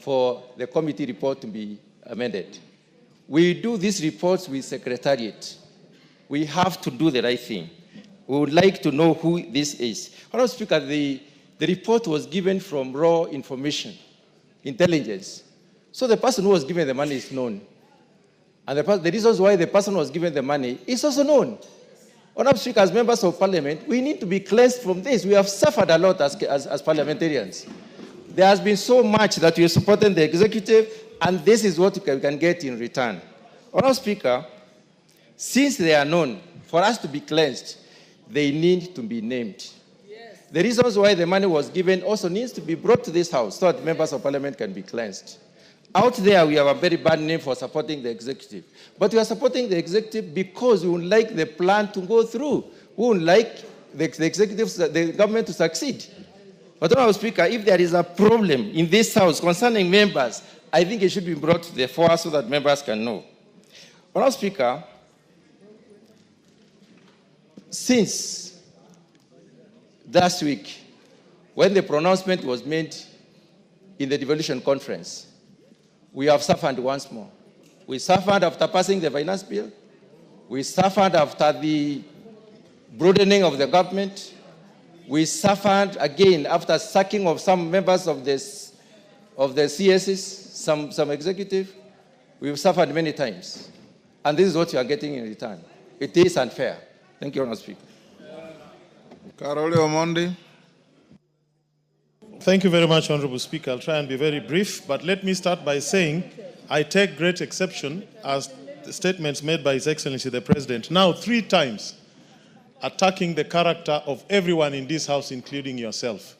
for the committee report to be amended. We do these reports with Secretariat. We have to do the right thing. We would like to know who this is. Honourable Speaker, the report was given from raw information, intelligence. So the person who was given the money is known. And the reasons why the person was given the money is also known. Honourable Speaker, as members of parliament, we need to be cleansed from this. We have suffered a lot as parliamentarians. There has been so much that we are supporting the executive, and this is what we can get in return. Honourable Speaker, since they are known, for us to be cleansed, they need to be named. Yes. The reasons why the money was given also needs to be brought to this House so that members of parliament can be cleansed. Out there, we have a very bad name for supporting the executive. But we are supporting the executive because we would like the plan to go through. We would like the government to succeed. But, Honourable Speaker, if there is a problem in this House concerning members, I think it should be brought to the fore so that members can know. Honourable Speaker, since last week, when the pronouncement was made in the devolution conference, we have suffered once more. We suffered after passing the finance bill. We suffered after the broadening of the government. We suffered again after sacking of some members of the CSs, some executive. We've suffered many times. And this is what you are getting in return. It is unfair. Thank you, Honourable Speaker. Karole Omondi. Thank you very much, Honourable Speaker. I'll try and be very brief, but let me start by saying I take great exception as the statements made by His Excellency the President, now 3 times, attacking the character of everyone in this House, including yourself.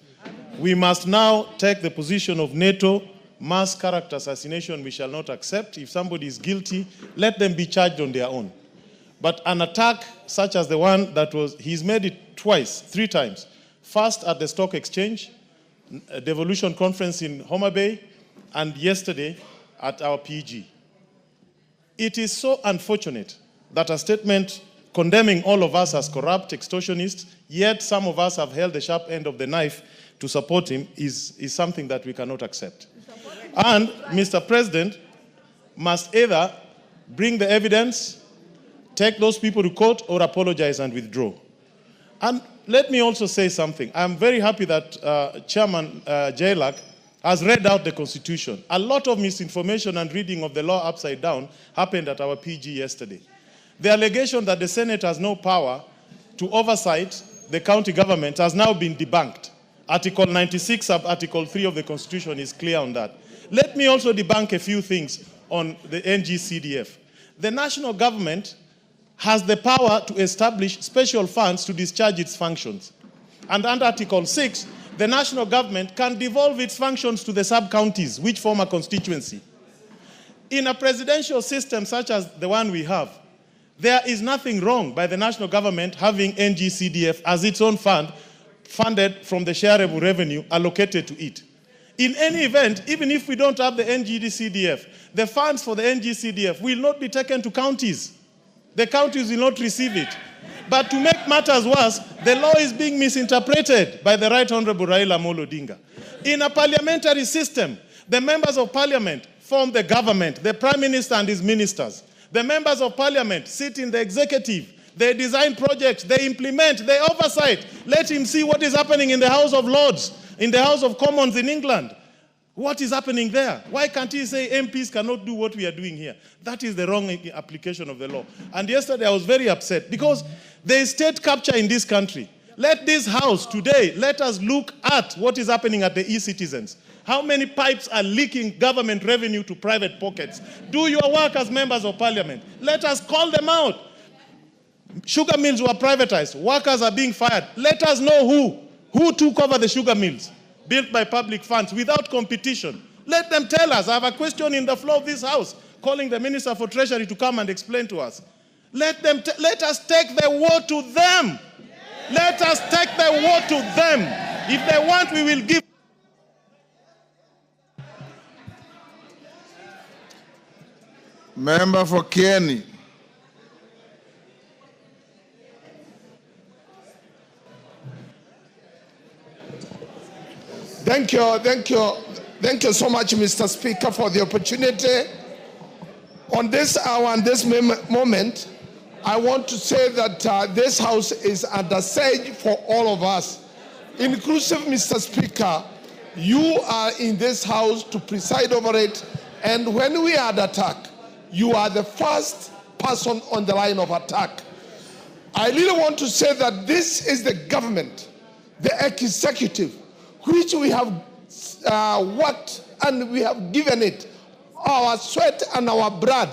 We must now take the position of NATO. Mass character assassination we shall not accept. If somebody is guilty, let them be charged on their own. But an attack such as the one that he's made it twice, 3 times. First at the stock exchange, a devolution conference in Homa Bay, and yesterday at our PG. It is so unfortunate that a statement condemning all of us as corrupt extortionists, yet some of us have held the sharp end of the knife to support him, is something that we cannot accept. And Mr. President must either bring the evidence, take those people to court, or apologize and withdraw. And let me also say something. I'm very happy that Chairman Jailak has read out the Constitution. A lot of misinformation and reading of the law upside down happened at our PG yesterday. The allegation that the Senate has no power to oversight the county government has now been debunked. Article 96 of Article 3 of the Constitution is clear on that. Let me also debunk a few things on the NGCDF. The national government has the power to establish special funds to discharge its functions. And under Article 6, the national government can devolve its functions to the sub-counties, which form a constituency. In a presidential system such as the one we have, there is nothing wrong by the national government having NGCDF as its own fund, funded from the shareable revenue allocated to it. In any event, even if we don't have the NGCDF, the funds for the NGCDF will not be taken to counties. The counties will not receive it. But to make matters worse, the law is being misinterpreted by the Right Honourable Raila Odinga. In a parliamentary system, the members of parliament form the government, the Prime Minister and his ministers. The members of parliament sit in the executive. They design projects, they implement, they oversight. Let him see what is happening in the House of Lords, in the House of Commons in England. What is happening there? Why can't he say MPs cannot do what we are doing here? That is the wrong application of the law. And yesterday I was very upset because there is state capture in this country. Let this House today, let us look at what is happening at the e-citizens. How many pipes are leaking government revenue to private pockets? Do your work as members of parliament. Let us call them out. Sugar mills were privatized. Workers are being fired. Let us know who took over the sugar mills built by public funds without competition. Let them tell us. I have a question in the floor of this House calling the Minister for Treasury to come and explain to us. Let us take the war to them. Let us take the war to them. If they want, we will give. Member for Kieni. Thank you. Thank you so much, Mr. Speaker, for the opportunity. On this hour and this moment, I want to say that this House is under siege for all of us, inclusive, Mr. Speaker. You are in this House to preside over it, and when we are under attack, you are the first person on the line of attack. I really want to say that this is the government, the executive, which we have worked and we have given it our sweat and our blood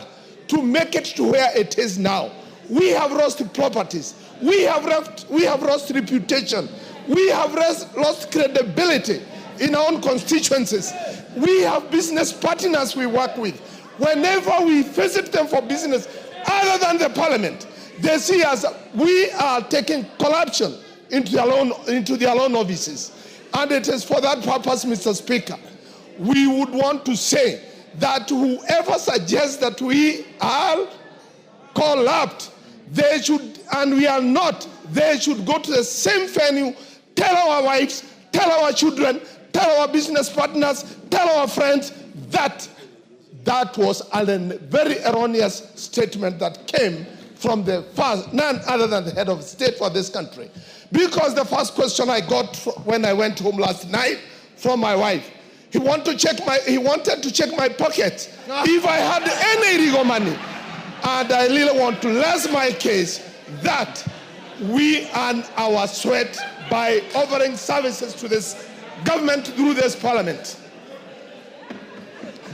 to make it to where it is now. We have lost properties. We have lost reputation. We have lost credibility in our own constituencies. We have business partners we work with. Whenever we visit them for business, other than the parliament, they see us, we are taking corruption into their own offices. And it is for that purpose, Mr. Speaker, we would want to say that whoever suggests that we are corrupt, they should, and we are not, they should go to the same venue, tell our wives, tell our children, tell our business partners, tell our friends that that was a very erroneous statement that came from none other than the head of state for this country. Because the first question I got when I went home last night from my wife, he wanted to check my pocket if I had any illegal money. And I really want to rest my case that we earn our sweat by offering services to this government through this parliament.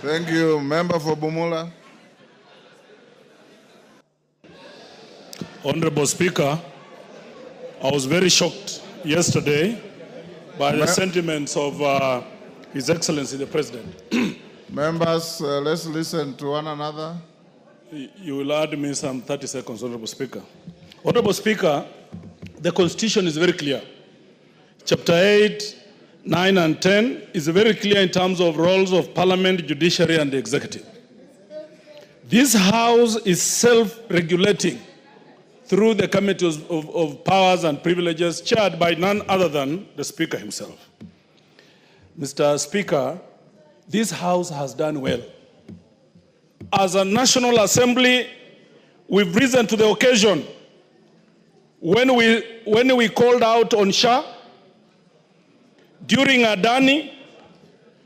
Thank you. Member for Bumula. Honorable Speaker, I was very shocked yesterday by the sentiments of His Excellency the President. Members, let's listen to one another. You will add me some 30 seconds, Honorable Speaker. Honorable Speaker, the Constitution is very clear. Chapter 8, 9 and 10 is very clear in terms of roles of Parliament, Judiciary and the Executive. This House is self-regulating through the Committee of Powers and Privileges chaired by none other than the Speaker himself. Mr. Speaker, this House has done well. As a National Assembly, we've risen to the occasion. When we called out on Shah, during Adani,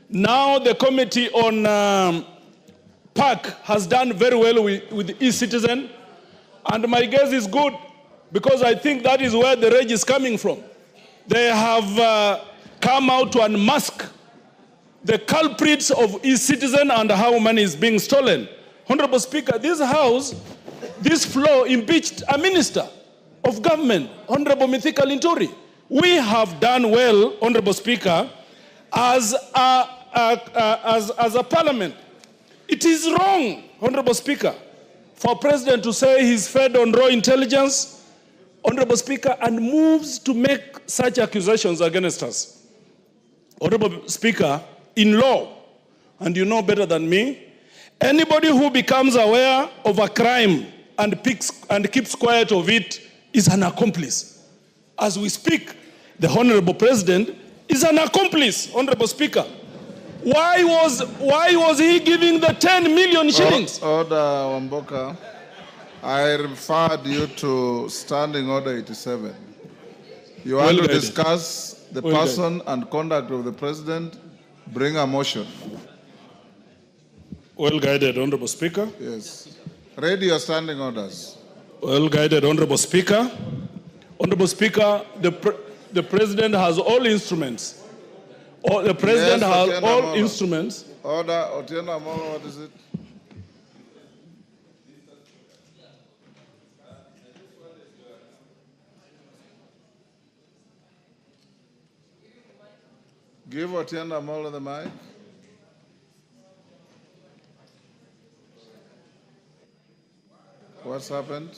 now the Committee on PAC has done very well with e-citizen. And my guess is good, because I think that is where the rage is coming from. They have come out to unmask the culprits of e-citizen and how money is being stolen. Honorable Speaker, this House, this floor impeached a minister of government, Honorable Mithika Linturi. We have done well, Honorable Speaker, as a parliament. It is wrong, Honorable Speaker, for a president to say he's fed on raw intelligence, Honorable Speaker, and moves to make such accusations against us. Honorable Speaker, in law, and you know better than me, anybody who becomes aware of a crime and keeps quiet of it is an accomplice. As we speak, the Honorable President is an accomplice, Honorable Speaker. Why was he giving the 10 million shillings? Order, Wamboka. I referred you to Standing Order 87. You want to discuss the person and conduct of the President? Bring a motion. Well guided, Honorable Speaker. Yes. Read your standing orders. Well guided, Honorable Speaker. Honorable Speaker, the President has all instruments. The President has all instruments. Order, Otieno Amolo, what is it? Give Otieno Amolo the mic. What's happened?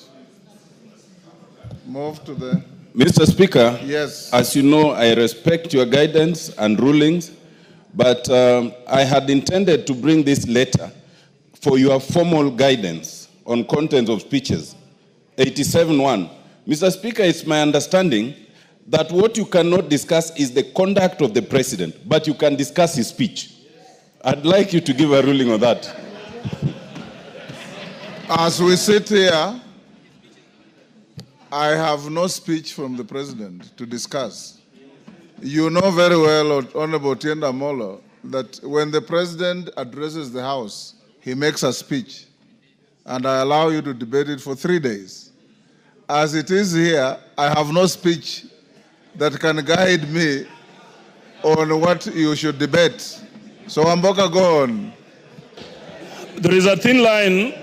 Move to the... Mr. Speaker, yes. As you know, I respect your guidance and rulings, but I had intended to bring this letter for your formal guidance on content of speeches. 87.1. Mr. Speaker, it's my understanding that what you cannot discuss is the conduct of the President, but you can discuss his speech. I'd like you to give a ruling on that. As we sit here, I have no speech from the president to discuss. You know very well, Honorable Tienda Molo, that when the president addresses the House, he makes a speech, and I allow you to debate it for 3 days. As it is here, I have no speech that can guide me on what you should debate. So, Mboga, go on. There is a thin line,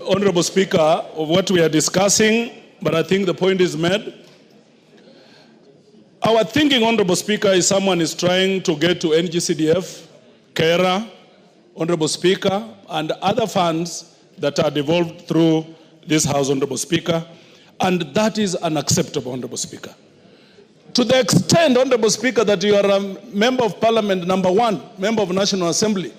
Honorable Speaker, of what we are discussing, but I think the point is made. Our thinking, Honorable Speaker, is someone is trying to get to NGCDF, KERA, Honorable Speaker, and other funds that are devolved through this House, Honorable Speaker, and that is unacceptable, Honorable Speaker. To the extent, Honorable Speaker, that you are a member of Parliament, number one, member of National Assembly,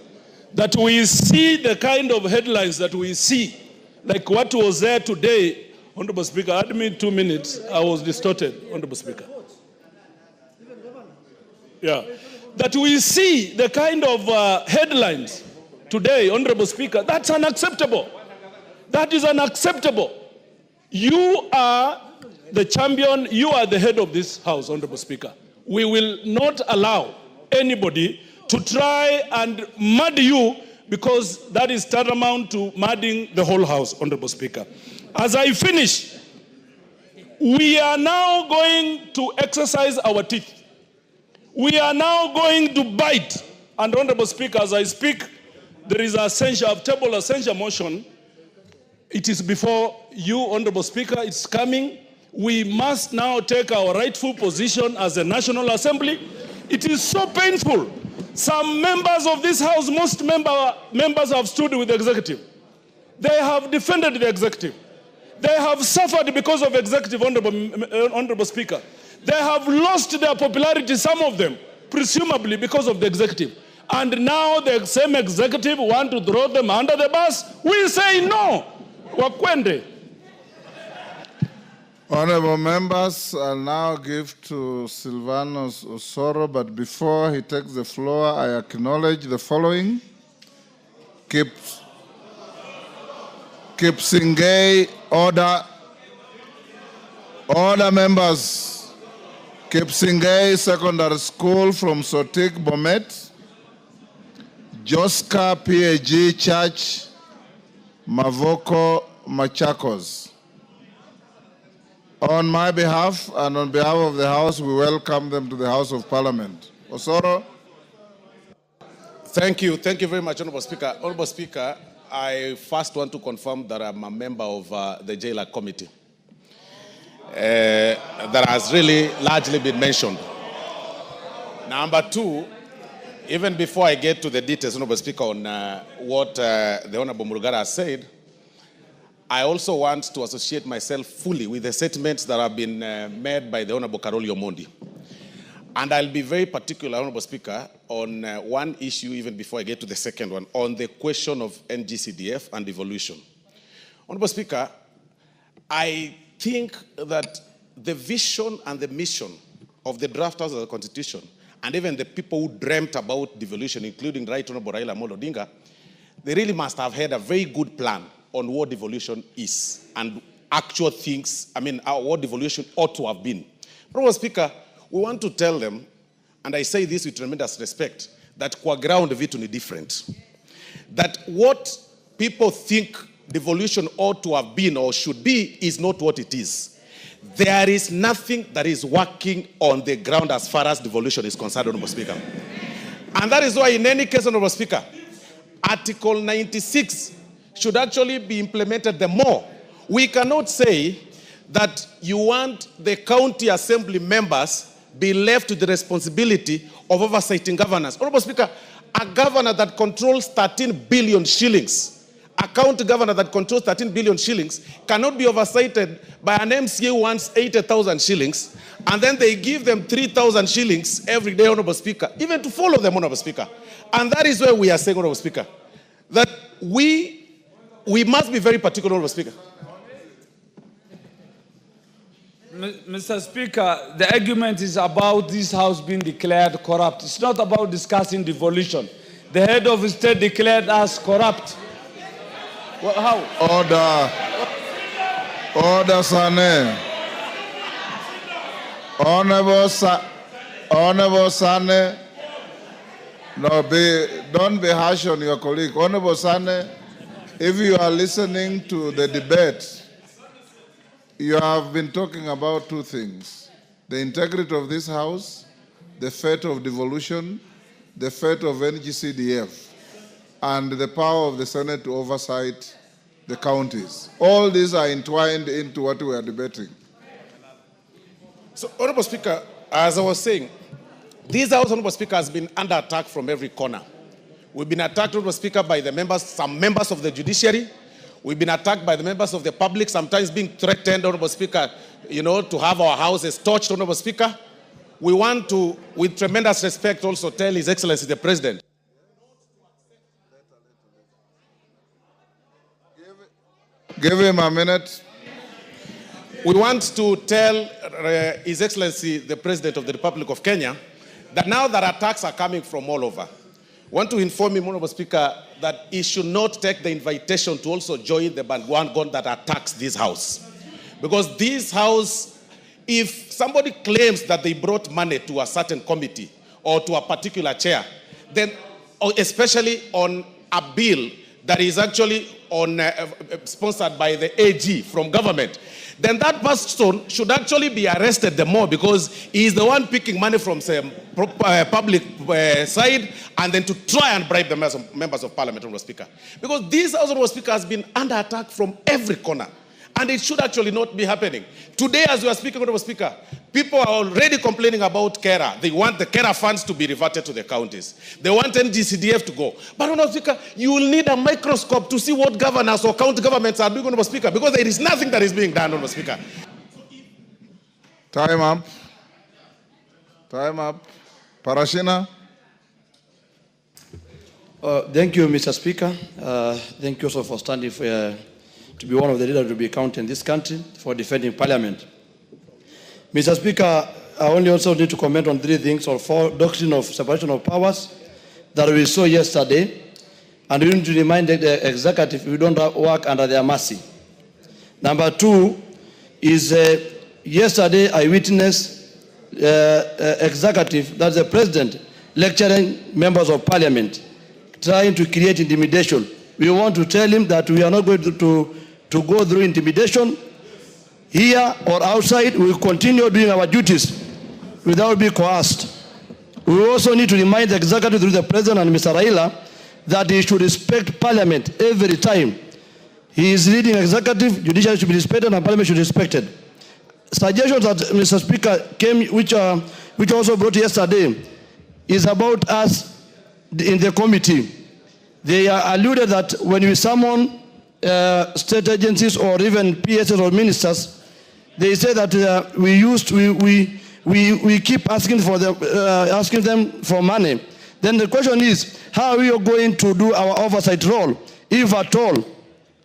that we see the kind of headlines that we see, like what was there today, Honorable Speaker, add me 2 minutes, I was distorted, Honorable Speaker. Yeah, that we see the kind of headlines today, Honorable Speaker, that's unacceptable. That is unacceptable. You are the champion, you are the head of this House, Honorable Speaker. We will not allow anybody to try and mud you, because that is tantamount to mudding the whole House, Honorable Speaker. As I finish, we are now going to exercise our teeth. We are now going to bite. And Honorable Speaker, as I speak, there is a table essential motion. It is before you, Honorable Speaker, it's coming. We must now take our rightful position as a National Assembly. It is so painful. Some members of this House, most members have stood with the executive. They have defended the executive. They have suffered because of executive, Honorable Speaker. They have lost their popularity, some of them, presumably because of the executive. And now the same executive want to throw them under the bus. We say no. Wakwende. Honorable members, I'll now give to Silvanus Osoro, but before he takes the floor, I acknowledge the following. Kipsingay, order. Order, members. Kipsingay Secondary School from Sotik, Bomet. Joska PAG Church, Mavoko, Machakos. On my behalf and on behalf of the House, we welcome them to the House of Parliament. Osoro. Thank you very much, Honorable Speaker. Honorable Speaker, I first want to confirm that I'm a member of the Jailer Committee. That has really largely been mentioned. Number two, even before I get to the details, Honorable Speaker, on what the Honorable Murugara has said, I also want to associate myself fully with the statements that have been made by the Honorable Karoli Omondi. And I'll be very particular, Honorable Speaker, on one issue even before I get to the second one, on the question of NGCDF and devolution. Honorable Speaker, I think that the vision and the mission of the drafters of the Constitution, and even the people who dreamt about devolution, including Right Honorable Raila Odinga, they really must have had a very good plan on what devolution is and actual things, what devolution ought to have been. Honorable Speaker, we want to tell them, and I say this with tremendous respect, that kwa ground vitu ni different. That what people think devolution ought to have been or should be is not what it is. There is nothing that is working on the ground as far as devolution is concerned, Honorable Speaker. And that is why, in any case, Honorable Speaker, Article 96 should actually be implemented the more. We cannot say that you want the county assembly members be left with the responsibility of oversighting governors. Honorable Speaker, a governor that controls 13 billion shillings, a county governor that controls 13 billion shillings cannot be oversighted by an MCA who wants 80,000 shillings, and then they give them 3,000 shillings every day, Honorable Speaker, even to follow them, Honorable Speaker. And that is where we are saying, Honorable Speaker, that we must be very particular, Honorable Speaker. Mr. Speaker, the argument is about this House being declared corrupt. It's not about discussing devolution. The head of state declared us corrupt. Well, how? Order, Sane. Honorable Sane. No, don't be harsh on your colleague. Honorable Sane, if you are listening to the debate, you have been talking about two things: the integrity of this House, the fate of devolution, the fate of NGCDF, and the power of the Senate to oversight the counties. All these are entwined into what we are debating. So, Honorable Speaker, as I was saying, this House, Honorable Speaker, has been under attack from every corner. We've been attacked, Honorable Speaker, by the members, some members of the judiciary. We've been attacked by the members of the public, sometimes being threatened, Honorable Speaker, to have our houses torched, Honorable Speaker. We want to, with tremendous respect, also tell His Excellency the President. Give him a minute. We want to tell His Excellency the President of the Republic of Kenya that now that attacks are coming from all over, I want to inform him, Honorable Speaker, that he should not take the invitation to also join the bandwagon that attacks this House. Because this House, if somebody claims that they brought money to a certain committee or to a particular chair, then especially on a bill that is actually sponsored by the AG from government, then that person should actually be arrested the more, because he is the one picking money from some public side and then to try and bribe the members of parliament, Honorable Speaker. Because this House, Honorable Speaker, has been under attack from every corner. And it should actually not be happening. Today, as we are speaking, Honorable Speaker, people are already complaining about KERA. They want the KERA funds to be reverted to the counties. They want NGCDF to go. But, Honorable Speaker, you will need a microscope to see what governors or county governments are doing, Honorable Speaker, because there is nothing that is being done, Honorable Speaker. Time up. Time up. Parashina. Thank you, Mr. Speaker. Thank you also for standing for to be one of the leaders to be counted in this country for defending Parliament. Mr. Speaker, I only also need to comment on three things, or four: doctrine of separation of powers that we saw yesterday, and we need to remind the executive we don't work under their mercy. Number two is yesterday I witnessed executive, that's the president, lecturing members of Parliament, trying to create intimidation. We want to tell him that we are not going to go through intimidation here or outside. We will continue doing our duties without being coerced. We also need to remind the executive through the president and Mr. Raila that he should respect Parliament every time. He is leading executive, judiciary should be respected, and Parliament should be respected. Suggestions that Mr. Speaker came, which also brought yesterday, is about us in the committee. They alluded that when we summon state agencies or even PSs or ministers, they say that we keep asking them for money. Then the question is, how are we going to do our oversight role, if at all?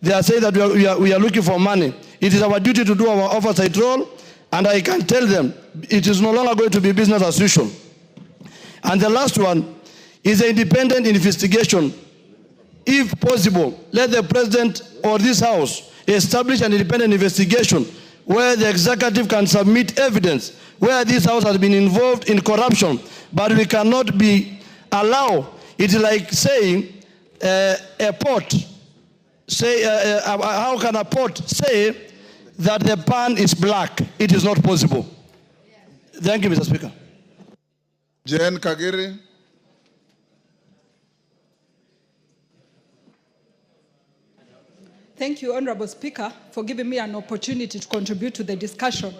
They are saying that we are looking for money. It is our duty to do our oversight role, and I can tell them it is no longer going to be business as usual. And the last one is an independent investigation. If possible, let the president or this House establish an independent investigation where the executive can submit evidence where this House has been involved in corruption. But we cannot allow, it's like saying a pot, how can a pot say that the pan is black? It is not possible. Thank you, Mr. Speaker. Jane Kagiri. Thank you, Honorable Speaker, for giving me an opportunity to contribute to the discussion.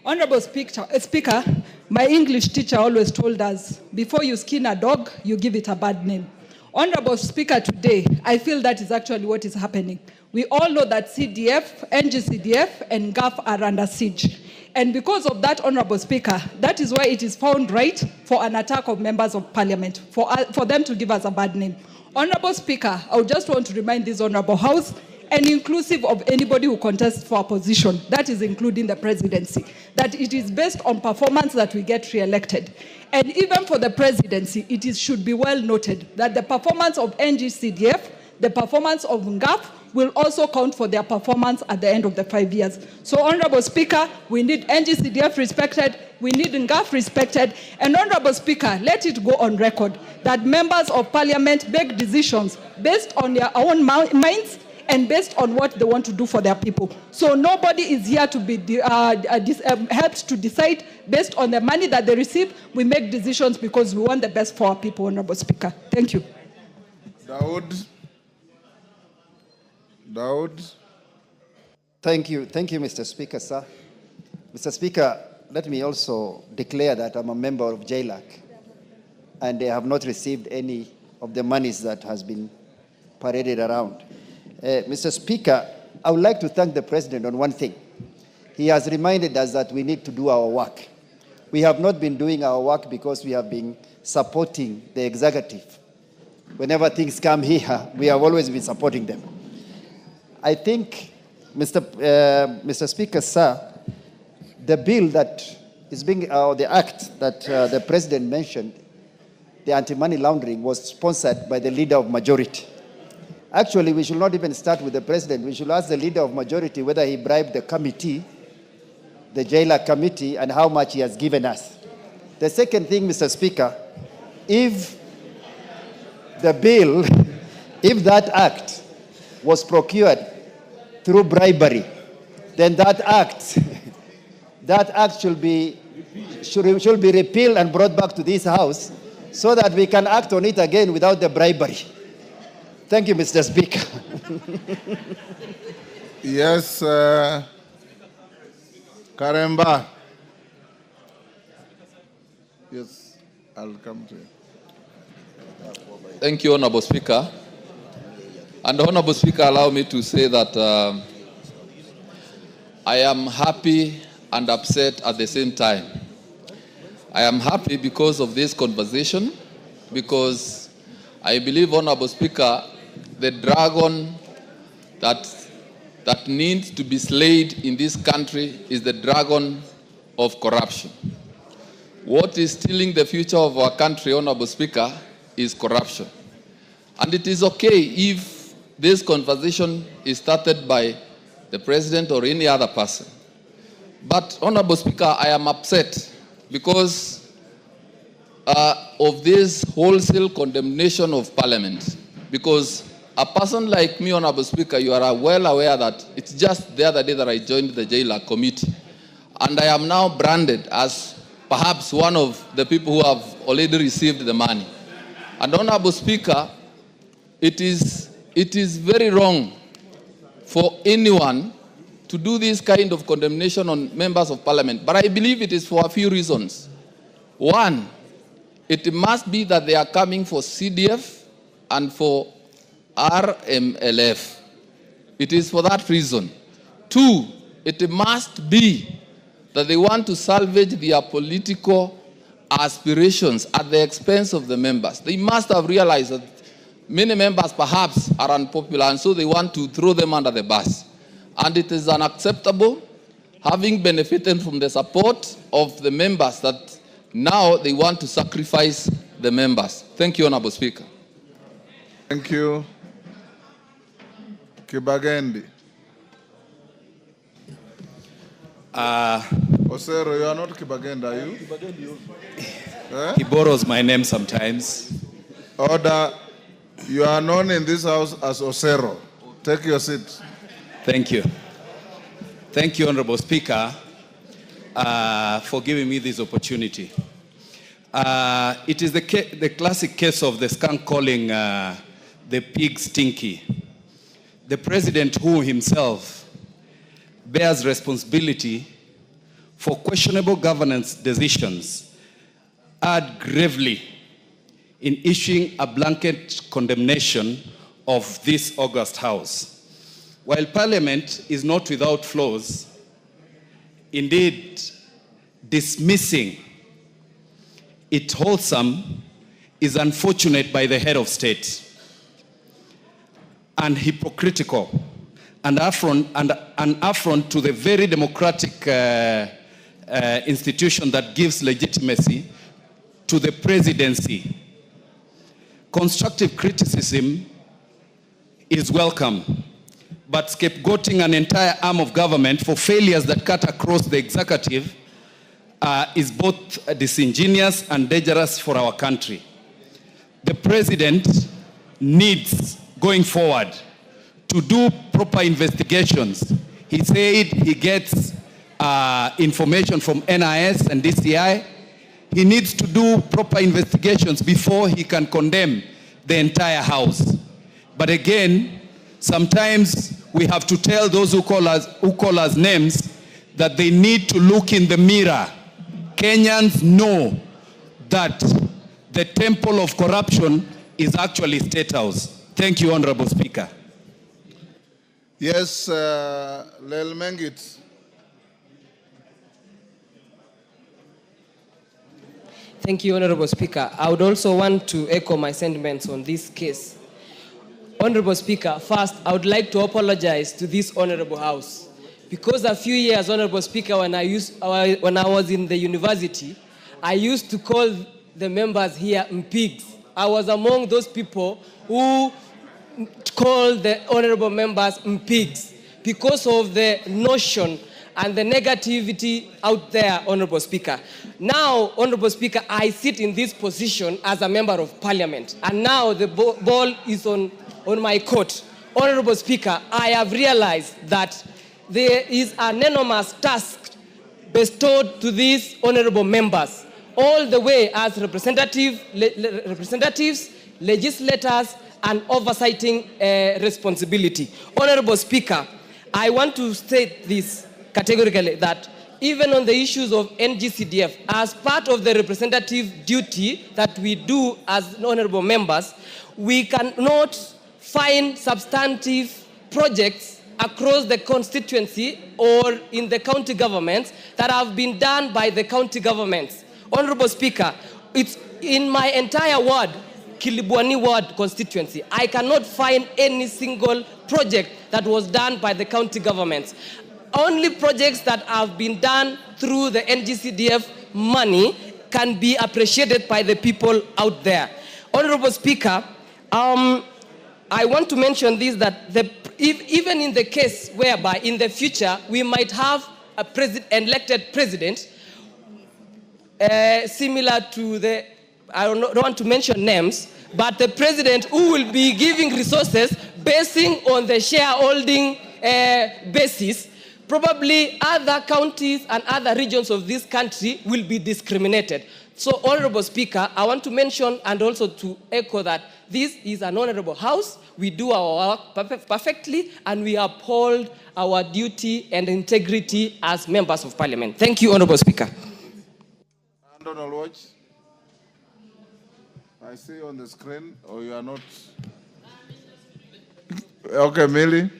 Honorable Speaker, my English teacher always told us, before you skin a dog, you give it a bad name. Honorable Speaker, today, I feel that is actually what is happening. We all know that CDF, NGCDF, and GAF are under siege. And because of that, Honorable Speaker, that is why it is found right for an attack of members of Parliament, for them to give us a bad name. Honorable Speaker, I would just want to remind this Honorable House, and inclusive of anybody who contests for a position, that is including the presidency, that it is based on performance that we get re-elected. And even for the presidency, should be well noted that the performance of NGCDF, the performance of NGAF, will also count for their performance at the end of the 5 years. So, Honorable Speaker, we need NGCDF respected, we need NGAF respected, and Honorable Speaker, let it go on record that members of parliament make decisions based on their own minds and based on what they want to do for their people. So nobody is here to be helped to decide based on the money that they receive. We make decisions because we want the best for our people, Honorable Speaker. Thank you. Daud. Thank you, Mr. Speaker, sir. Mr. Speaker, let me also declare that I'm a member of JLAC, and they have not received any of the monies that has been paraded around. Mr. Speaker, I would like to thank the President on one thing. He has reminded us that we need to do our work. We have not been doing our work because we have been supporting the executive. Whenever things come here, we have always been supporting them. I think, Mr. Speaker, sir, the bill that is being, the act that the President mentioned, the anti-money laundering, was sponsored by the leader of majority. Actually, we should not even start with the President. We should ask the leader of majority whether he bribed the committee, the JLAC committee, and how much he has given us. The second thing, Mr. Speaker, if the bill, if that act was procured through bribery, then that act should be repealed and brought back to this House so that we can act on it again without the bribery. Thank you, Mr. Speaker. Yes, Karemba. Yes, I'll come to you. Thank you, Honorable Speaker. And Honorable Speaker, allow me to say that I am happy and upset at the same time. I am happy because of this conversation, because I believe, Honorable Speaker, the dragon that needs to be slayed in this country is the dragon of corruption. What is stealing the future of our country, Honorable Speaker, is corruption. And it is okay if this conversation is started by the President or any other person. But, Honorable Speaker, I am upset because of this wholesale condemnation of Parliament. Because a person like me, Honorable Speaker, you are well aware that it's just the other day that I joined the JLAC committee. And I am now branded as perhaps one of the people who have already received the money. And, Honorable Speaker, it is very wrong for anyone to do this kind of condemnation on members of Parliament. But I believe it is for a few reasons. One, it must be that they are coming for CDF and for RMLF. It is for that reason. Two, it must be that they want to salvage their political aspirations at the expense of the members. They must have realized that many members perhaps are unpopular, and so they want to throw them under the bus. And it is unacceptable, having benefited from the support of the members, that now they want to sacrifice the members. Thank you, Honorable Speaker. Thank you. Kibagendi. Osero, you are not Kibagendi, are you? He borrows my name sometimes. Order. You are known in this House as Osero. Take your seat. Thank you. Thank you, Honorable Speaker, for giving me this opportunity. It is the classic case of the skunk calling the pig stinky. The President, who himself bears responsibility for questionable governance decisions, erred gravely in issuing a blanket condemnation of this august House. While Parliament is not without flaws, indeed, dismissing it wholesome is unfortunate by the head of state and hypocritical an affront to the very democratic institution that gives legitimacy to the presidency. Constructive criticism is welcome, but scapegoating an entire arm of government for failures that cut across the executive is both disingenuous and dangerous for our country. The president needs, going forward, to do proper investigations. He said he gets information from NIS and DCI. He needs to do proper investigations before he can condemn the entire house. But again, sometimes we have to tell those who call us names that they need to look in the mirror. Kenyans know that the temple of corruption is actually State House. Thank you, Honorable Speaker. Yes, Lel Mengit. Thank you, Honorable Speaker. I would also want to echo my sentiments on this case. Honorable Speaker, first, I would like to apologize to this Honorable House. Because a few years, Honorable Speaker, when I was in the university, I used to call the members here pigs. I was among those people who called the honorable members pigs because of the notion and the negativity out there, Honorable Speaker. Now, Honorable Speaker, I sit in this position as a member of Parliament, and now the ball is on my court. Honorable Speaker, I have realized that there is an enormous task bestowed to these honorable members, all the way as representatives, legislators, and oversighting responsibility. Honorable Speaker, I want to state this categorically, that even on the issues of NGCDF, as part of the representative duty that we do as honorable members, we cannot find substantive projects across the constituency or in the county governments that have been done by the county governments. Honorable Speaker, it's in my entire ward, Kilibwani ward constituency, I cannot find any single project that was done by the county governments. Only projects that have been done through the NGCDF money can be appreciated by the people out there. Honorable Speaker, I want to mention this, that even in the case whereby in the future we might have an elected president similar to the, I don't want to mention names, but the president who will be giving resources basing on the shareholding basis, probably other counties and other regions of this country will be discriminated. So, Honorable Speaker, I want to mention and also to echo that this is an honorable house. We do our work perfectly, and we uphold our duty and integrity as members of Parliament. Thank you, Honorable Speaker. Donald Watch, I see on the screen, or you are not? Okay, Millie.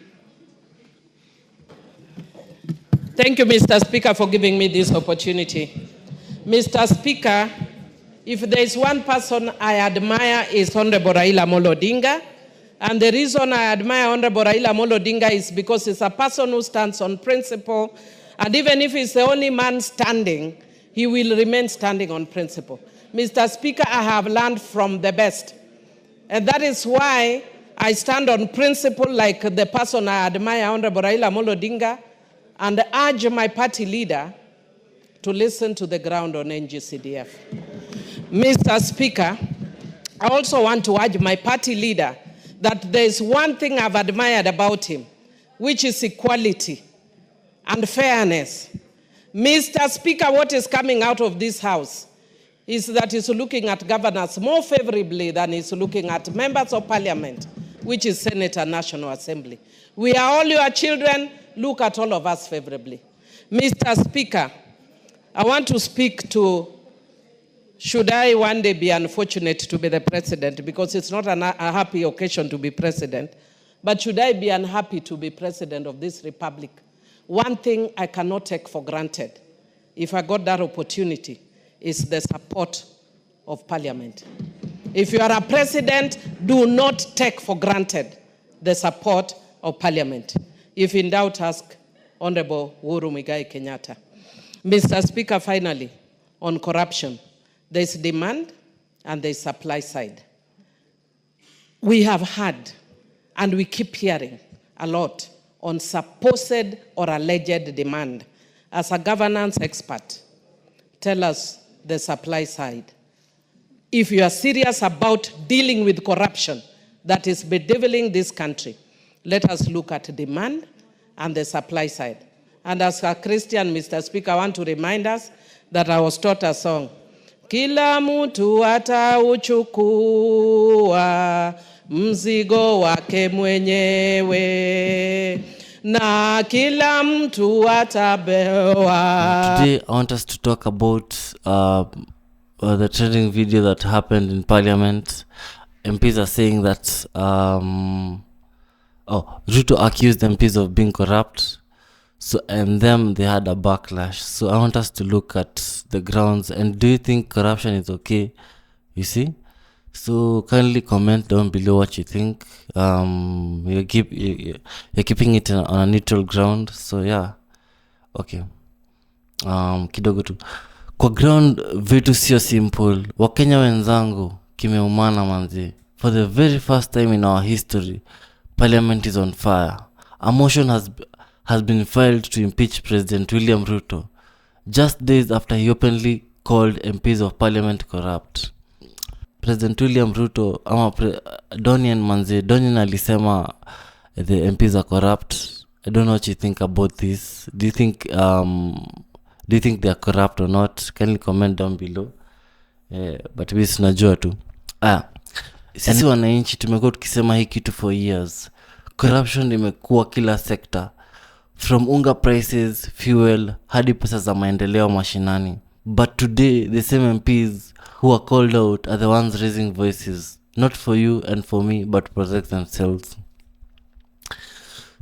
Thank you, Mr. Speaker, for giving me this opportunity. Mr. Speaker, if there is one person I admire is Honorable Raila Odinga, and the reason I admire Honorable Raila Odinga is because he's a person who stands on principle, and even if he's the only man standing, he will remain standing on principle. Mr. Speaker, I have learned from the best, and that is why I stand on principle like the person I admire, Honorable Raila Odinga, and urge my party leader to listen to the ground on NGCDF. Mr. Speaker, I also want to urge my party leader that there is one thing I've admired about him, which is equality and fairness. Mr. Speaker, what is coming out of this house is that he's looking at governors more favorably than he's looking at members of Parliament, which is Senate and National Assembly. We are all your children. Look at all of us favorably. Mr. Speaker, I want to speak to, should I one day be unfortunate to be the president, because it's not a happy occasion to be president, but should I be unhappy to be president of this republic? One thing I cannot take for granted, if I got that opportunity, is the support of Parliament. If you are a president, do not take for granted the support of Parliament. If in doubt, ask Honorable Uhuru Muigai Kenyatta. Mr. Speaker, finally, on corruption, there is demand and there is supply side. We have heard and we keep hearing a lot on supposed or alleged demand. As a governance expert, tell us the supply side. If you are serious about dealing with corruption that is bedeviling this country, let us look at demand and the supply side. And as a Christian, Mr. Speaker, I want to remind us that I was taught a song. Kila mtu atauchukua mzigo wake mwenyewe na kila mtu atabewa. Today I want us to talk about the trending video that happened in Parliament. MPs are saying that Ruto accused MPs of being corrupt. So, and them, they had a backlash. So I want us to look at the grounds. And do you think corruption is okay? You see? So kindly comment down below what you think. You're keeping it on a neutral ground. So yeah. Okay. Kidogo tu. Kwa ground vitu sio simple. Wakenya wenzangu kimeumana manzi. For the very first time in our history, Parliament is on fire. A motion has been filed to impeach President William Ruto, just days after he openly called MPs of Parliament corrupt. President William Ruto, Donian alisema the MPs are corrupt. I don't know what you think about this. Do you think they are corrupt or not? Can you comment down below? But we tunajua tu. Sisi wananchi tumekuwa tukisema hii kitu for years. Corruption imekuwa kila sector. From unga prices, fuel, hadi pesa za maendeleo mashinani. But today, the same MPs who are called out are the ones raising voices. Not for you and for me, but to protect themselves.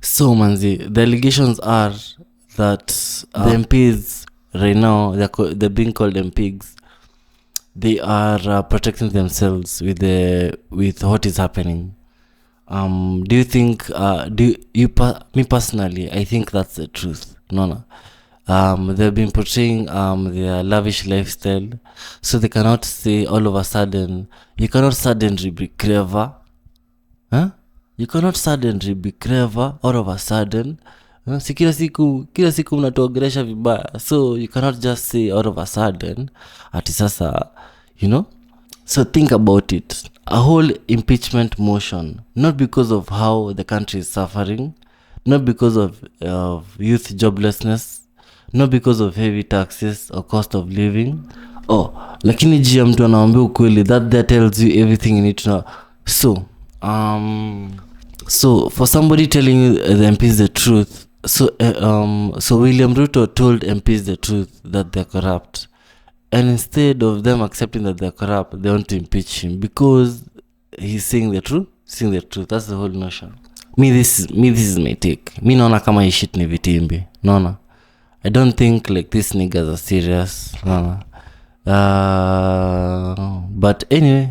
So, manzi, the allegations are that the MPs right now, they're being called MPs. They are protecting themselves with what is happening. Do you think, me personally, I think that's the truth. No. They've been portraying their lavish lifestyle, so they cannot say all of a sudden, you cannot suddenly be clever. You cannot suddenly be clever all of a sudden. Si kila siku mnatuongelesha vibaya, so you cannot just say all of a sudden, ati sasa, you know? So think about it. A whole impeachment motion, not because of how the country is suffering, not because of youth joblessness, not because of heavy taxes or cost of living. Lakini jia mtu anaambia ukweli, that tells you everything you need to know. So for somebody telling you the MPs the truth, so William Ruto told MPs the truth that they're corrupt. And instead of them accepting that they're corrupt, they want to impeach him because he's saying the truth. That's the whole notion. This is my take. Me naona kama hii shit ni vitimbi. Naona. I don't think like these niggas are serious. Naona. But anyway,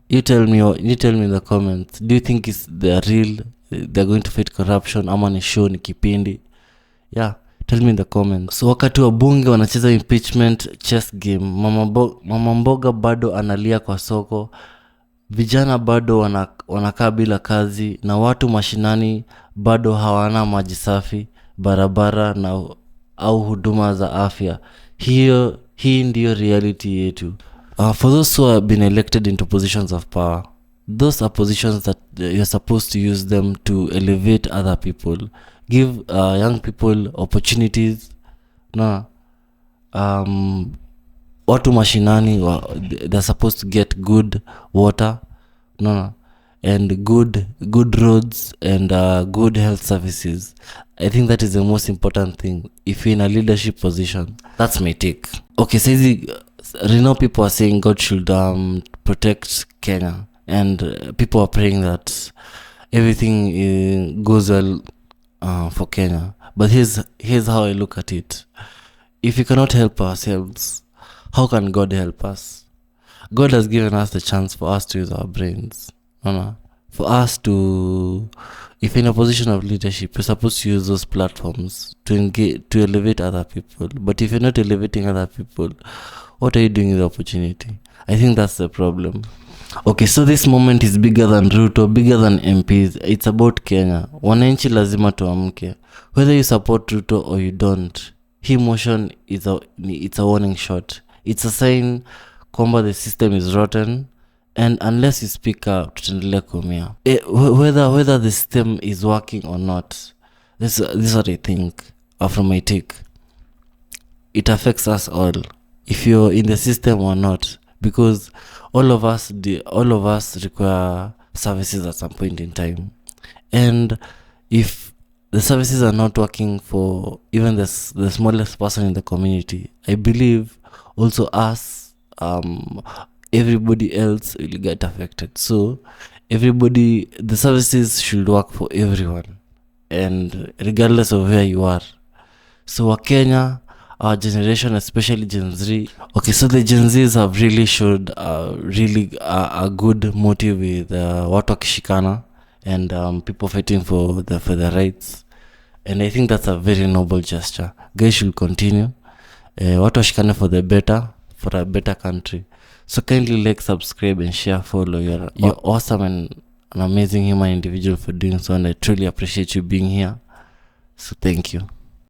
you tell me in the comments. Do you think they're real? They're going to fight corruption? Ama ni show, ni kipindi? Yeah. Tell me in the comments. So wakati wa bunge wanacheza impeachment chess game, mama mboga bado analia kwa soko, vijana bado wanakaa bila kazi, na watu mashinani bado hawana maji safi, barabara au huduma za afya. Hii ndio reality yetu. For those who have been elected into positions of power, those are positions that you're supposed to use them to elevate other people. Give young people opportunities. Watu mashinani, they're supposed to get good water, and good roads and good health services. I think that is the most important thing if you're in a leadership position. That's my take. Okay, so people are saying God should protect Kenya, and people are praying that everything goes well for Kenya. But here's how I look at it. If we cannot help ourselves, how can God help us? God has given us the chance for us to use our brains, for us to if in a position of leadership, you're supposed to use those platforms to engage, to elevate other people. But if you're not elevating other people, what are you doing with the opportunity? I think that's the problem. Okay, so this moment is bigger than Ruto, bigger than MPs. It's about Kenya. Wananchi lazima tuamke. Whether you support Ruto or you don't, hii motion it's a warning shot. It's a sign kwamba the system is rotten, and unless you speak up, tutaendelea kuumia. Whether the system is working or not, this is what I think, from my take. It affects us all, if you're in the system or not, because all of us require services at some point in time, and if the services are not working for even the smallest person in the community, I believe also us, everybody else will get affected. So the services should work for everyone, and regardless of where you are. So Kenya, our generation, especially Gen Z. Okay, so the Gen Zs have really showed a good motive with watu wakishikana and people fighting for the rights, and I think that's a very noble gesture. Guys should continue. Watu washikane for a better country. So kindly like, subscribe, and share, follow. You're awesome and an amazing human individual for doing so, and I truly appreciate you being here. So thank you.